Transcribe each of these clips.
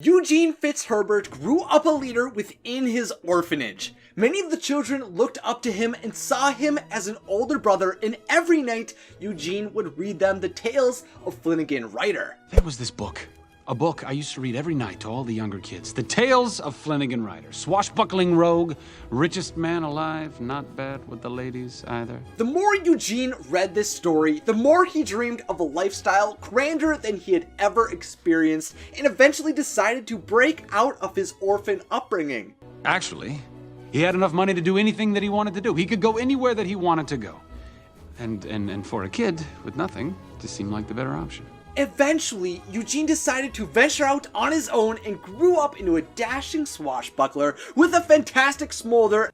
Eugene Fitzherbert grew up a leader within his orphanage. Many of the children looked up to him and saw him as an older brother, and every night Eugene would read them the Tales of Flynnigan Rider. There was this book. A book I used to read every night to all the younger kids. The Tales of Flynnigan Rider. Swashbuckling rogue, richest man alive, not bad with the ladies either. The more Eugene read this story, the more he dreamed of a lifestyle grander than he had ever experienced, and eventually decided to break out of his orphan upbringing. Actually, he had enough money to do anything that he wanted to do. He could go anywhere that he wanted to go. And for a kid with nothing, this seemed like the better option. Eventually, Eugene decided to venture out on his own and grew up into a dashing swashbuckler with a fantastic smolder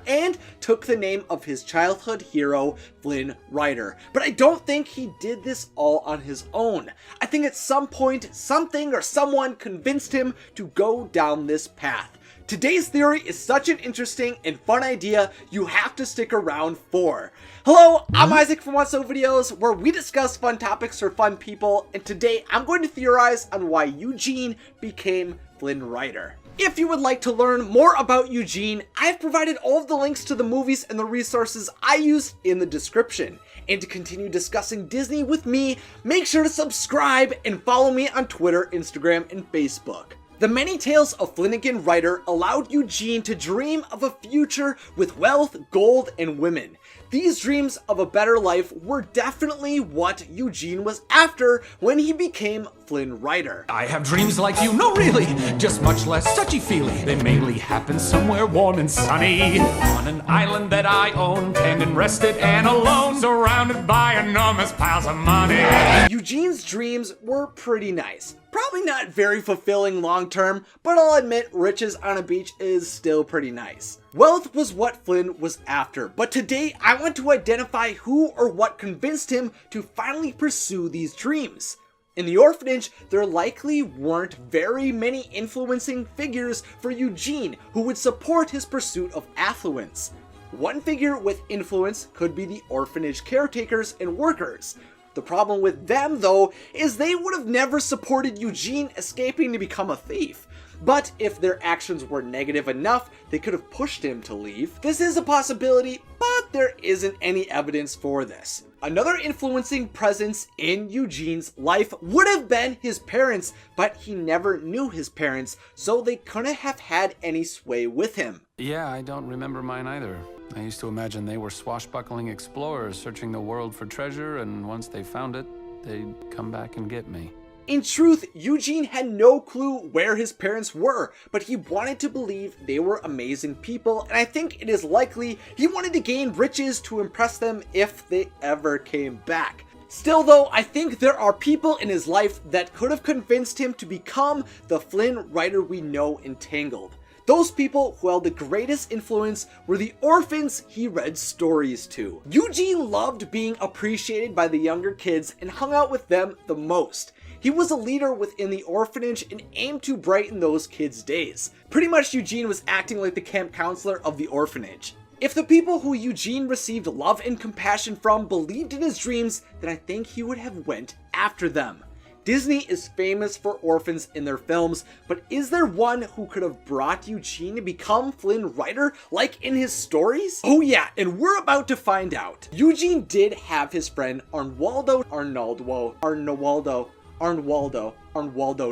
and took the name of his childhood hero, Flynn Rider. But I don't think he did this all on his own. I think at some point, something or someone convinced him to go down this path. Today's theory is such an interesting and fun idea you have to stick around for. Hello, I'm Isaac from What's So Videos, where we discuss fun topics for fun people, and today I'm going to theorize on why Eugene became Flynn Rider. If you would like to learn more about Eugene, I've provided all of the links to the movies and the resources I used in the description. And to continue discussing Disney with me, make sure to subscribe and follow me on Twitter, Instagram, and Facebook. The many tales of Flynnigan Rider allowed Eugene to dream of a future with wealth, gold, and women. These dreams of a better life were definitely what Eugene was after when he became Flynn Rider. I have dreams like you, no really, just much less touchy-feely. They mainly happen somewhere warm and sunny, on an island that I own, tanned and rested and alone, surrounded by enormous piles of money. Eugene's dreams were pretty nice. Probably not very fulfilling long term, but I'll admit riches on a beach is still pretty nice. Wealth was what Flynn was after, but today I want to identify who or what convinced him to finally pursue these dreams. In the orphanage, there likely weren't very many influencing figures for Eugene who would support his pursuit of affluence. One figure with influence could be the orphanage caretakers and workers. The problem with them, though, is they would have never supported Eugene escaping to become a thief. But if their actions were negative enough, they could have pushed him to leave. This is a possibility, but there isn't any evidence for this. Another influencing presence in Eugene's life would have been his parents, but he never knew his parents, so they couldn't have had any sway with him. Yeah, I don't remember mine either. I used to imagine they were swashbuckling explorers searching the world for treasure, and once they found it, they'd come back and get me. In truth, Eugene had no clue where his parents were, but he wanted to believe they were amazing people, and I think it is likely he wanted to gain riches to impress them if they ever came back. Still though, I think there are people in his life that could have convinced him to become the Flynn Rider we know in Tangled. Those people who held the greatest influence were the orphans he read stories to. Eugene loved being appreciated by the younger kids and hung out with them the most. He was a leader within the orphanage and aimed to brighten those kids' days. Pretty much Eugene was acting like the camp counselor of the orphanage. If the people who Eugene received love and compassion from believed in his dreams, then I think he would have went after them. Disney is famous for orphans in their films, but is there one who could have brought Eugene to become Flynn Rider like in his stories? Oh yeah, and we're about to find out. Eugene did have his friend Waldo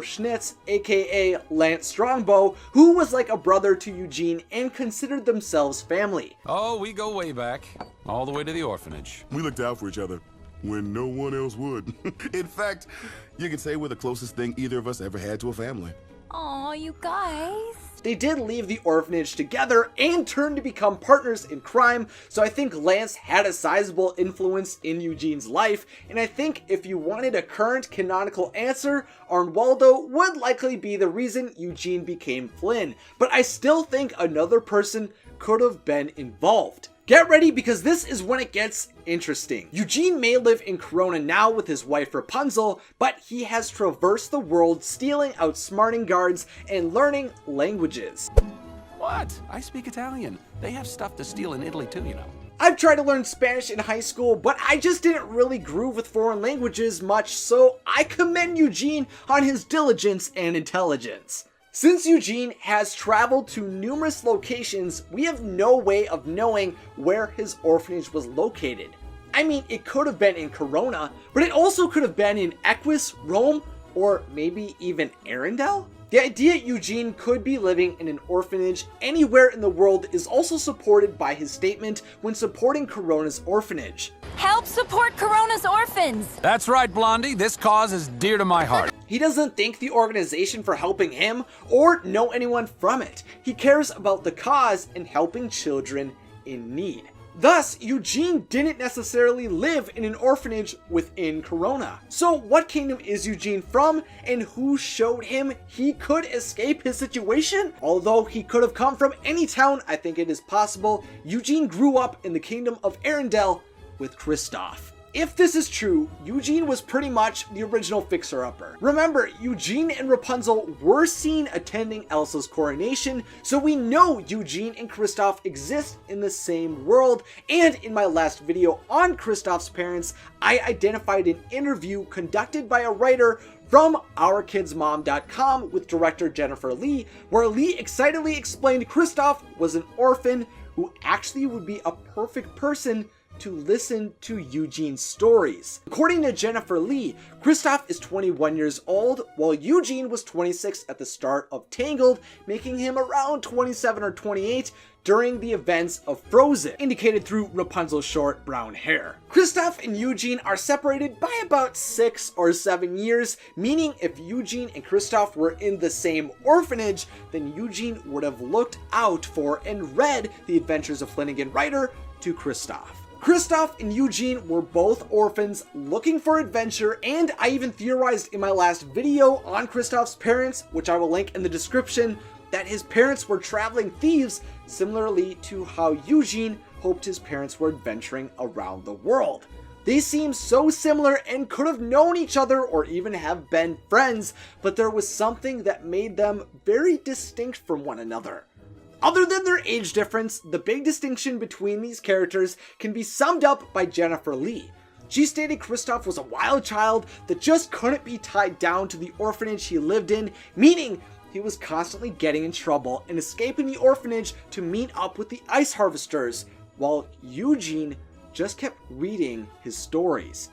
Schnitz, aka Lance Strongbow, who was like a brother to Eugene and considered themselves family. Oh, we go way back, all the way to the orphanage. We looked out for each other when no one else would. In fact, you could say we're the closest thing either of us ever had to a family. Aw, you guys. They did leave the orphanage together and turned to become partners in crime, so I think Lance had a sizable influence in Eugene's life, and I think if you wanted a current canonical answer, Waldo would likely be the reason Eugene became Flynn, but I still think another person could have been involved. Get ready because this is when it gets interesting. Eugene may live in Corona now with his wife Rapunzel, but he has traversed the world stealing, outsmarting guards, and learning languages. What? I speak Italian. They have stuff to steal in Italy too, you know. I've tried to learn Spanish in high school, but I just didn't really groove with foreign languages much, so I commend Eugene on his diligence and intelligence. Since Eugene has traveled to numerous locations, we have no way of knowing where his orphanage was located. I mean, it could have been in Corona, but it also could have been in Equus, Rome, or maybe even Arendelle? The idea Eugene could be living in an orphanage anywhere in the world is also supported by his statement when supporting Corona's orphanage. Help support Corona's orphans! That's right, Blondie. This cause is dear to my heart. He doesn't thank the organization for helping him or know anyone from it. He cares about the cause and helping children in need. Thus, Eugene didn't necessarily live in an orphanage within Corona. So what kingdom is Eugene from, and who showed him he could escape his situation? Although he could have come from any town, I think it is possible Eugene grew up in the kingdom of Arendelle with Kristoff. If this is true, Eugene was pretty much the original fixer-upper. Remember, Eugene and Rapunzel were seen attending Elsa's coronation, so we know Eugene and Kristoff exist in the same world, and in my last video on Kristoff's parents, I identified an interview conducted by a writer from OurKidsMom.com with director Jennifer Lee, where Lee excitedly explained Kristoff was an orphan who actually would be a perfect person to listen to Eugene's stories. According to Jennifer Lee, Kristoff is 21 years old, while Eugene was 26 at the start of Tangled, making him around 27 or 28 during the events of Frozen, indicated through Rapunzel's short brown hair. Kristoff and Eugene are separated by about 6 or 7 years, meaning if Eugene and Kristoff were in the same orphanage, then Eugene would have looked out for and read The Adventures of Flynnigan Rider to Kristoff. Kristoff and Eugene were both orphans looking for adventure, and I even theorized in my last video on Kristoff's parents, which I will link in the description, that his parents were traveling thieves, similarly to how Eugene hoped his parents were adventuring around the world. They seem so similar and could have known each other or even have been friends, but there was something that made them very distinct from one another. Other than their age difference, the big distinction between these characters can be summed up by Jennifer Lee. She stated Kristoff was a wild child that just couldn't be tied down to the orphanage he lived in, meaning he was constantly getting in trouble and escaping the orphanage to meet up with the ice harvesters, while Eugene just kept reading his stories.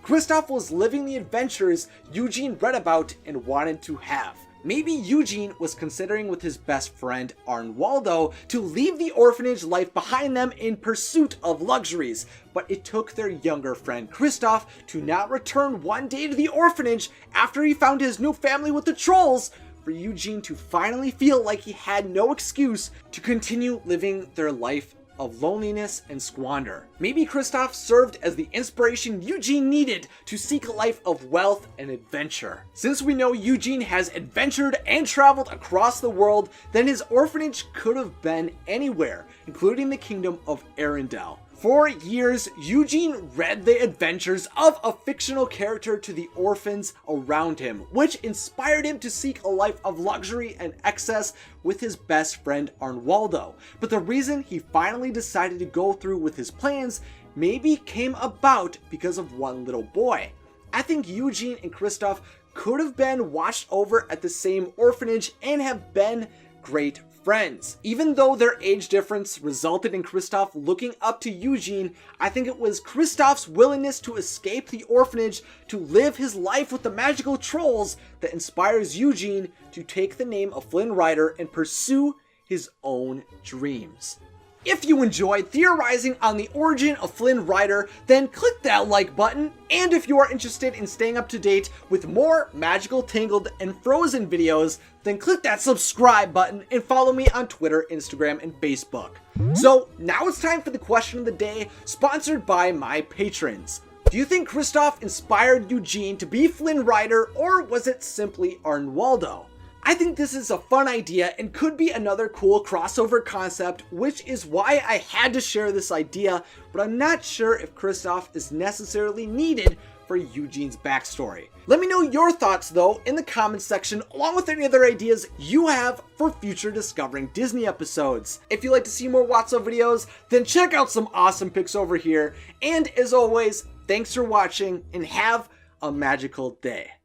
Kristoff was living the adventures Eugene read about and wanted to have. Maybe Eugene was considering with his best friend Waldo to leave the orphanage life behind them in pursuit of luxuries, but it took their younger friend Kristoff to not return one day to the orphanage after he found his new family with the trolls for Eugene to finally feel like he had no excuse to continue living their life of loneliness and squander. Maybe Kristoff served as the inspiration Eugene needed to seek a life of wealth and adventure. Since we know Eugene has adventured and traveled across the world, then his orphanage could have been anywhere, including the kingdom of Arendelle. For years, Eugene read the adventures of a fictional character to the orphans around him, which inspired him to seek a life of luxury and excess with his best friend Waldo. But the reason he finally decided to go through with his plans maybe came about because of one little boy. I think Eugene and Kristoff could have been watched over at the same orphanage and have been great friends. Even though their age difference resulted in Kristoff looking up to Eugene, I think it was Kristoff's willingness to escape the orphanage to live his life with the magical trolls that inspires Eugene to take the name of Flynn Rider and pursue his own dreams. If you enjoyed theorizing on the origin of Flynn Rider, then click that like button, and if you are interested in staying up to date with more magical, Tangled, and Frozen videos, then click that subscribe button and follow me on Twitter, Instagram, and Facebook. So now it's time for the question of the day, sponsored by my patrons. Do you think Kristoff inspired Eugene to be Flynn Rider, or was it simply Waldo? I think this is a fun idea and could be another cool crossover concept, which is why I had to share this idea, but I'm not sure if Kristoff is necessarily needed for Eugene's backstory. Let me know your thoughts though in the comments section, along with any other ideas you have for future Discovering Disney episodes. If you'd like to see more Watso videos, then check out some awesome pics over here. And as always, thanks for watching and have a magical day.